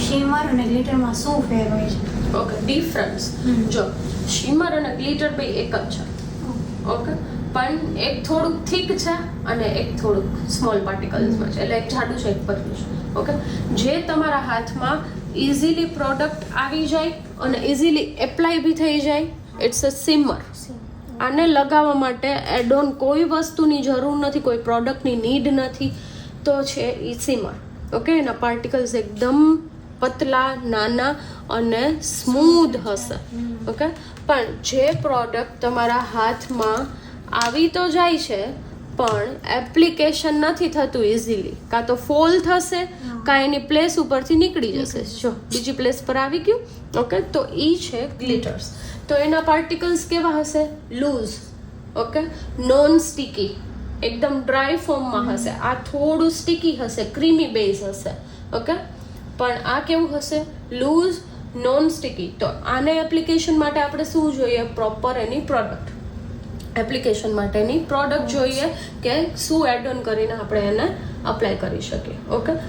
Shimmer અને ગ્લિટરમાં શું ફેર હોય છે? ઓકે, ડિફરન્સ જો શિમર અને ગ્લિટર બે એક જ છે. ઓકે, પણ એક થોડુંક થીક છે અને એક થોડુંક સ્મોલ પાર્ટિકલ્સમાં છે, એટલે એક જાડું છે એક પતલું છે. ઓકે, જે તમારા હાથમાં ઇઝીલી પ્રોડક્ટ આવી જાય અને ઇઝીલી એપ્લાય બી થઈ જાય, ઇટ્સ અ શિમર. આને લગાવવા માટે એડ ઓન કોઈ વસ્તુની જરૂર નથી, કોઈ પ્રોડક્ટની નીડ નથી, તો છે એ શિમર. ઓકે, એના પાર્ટિકલ્સ એકદમ પતલા, નાના અને સ્મૂધ હશે. ઓકે, પણ જે પ્રોડક્ટ તમારા હાથમાં આવી તો જાય છે પણ એપ્લિકેશન નથી થતું ઇઝીલી, કાં તો ફોલ થશે કાં એની પ્લેસ ઉપરથી નીકળી જશે. જો બીજી પ્લેસ પર આવી ગયું. ઓકે, તો એ છે ગ્લિટર્સ. તો એના પાર્ટિકલ્સ કેવા હશે? લૂઝ. ઓકે, નોન સ્ટીકી, એકદમ ડ્રાય ફોર્મમાં હશે. આ થોડું સ્ટીકી હશે, ક્રીમી બેઝ હશે. ઓકે, પણ આ કેવું હશે? Loose, non sticky. તો આને એપ્લિકેશન માટે આપણે શું જોઈએ? પ્રોપર એની પ્રોડક્ટ. એપ્લિકેશન માટેની પ્રોડક્ટ જોઈએ કે શું એડ ઓન કરીને આપણે એને અપ્લાય કરી શકીએ. ઓકે,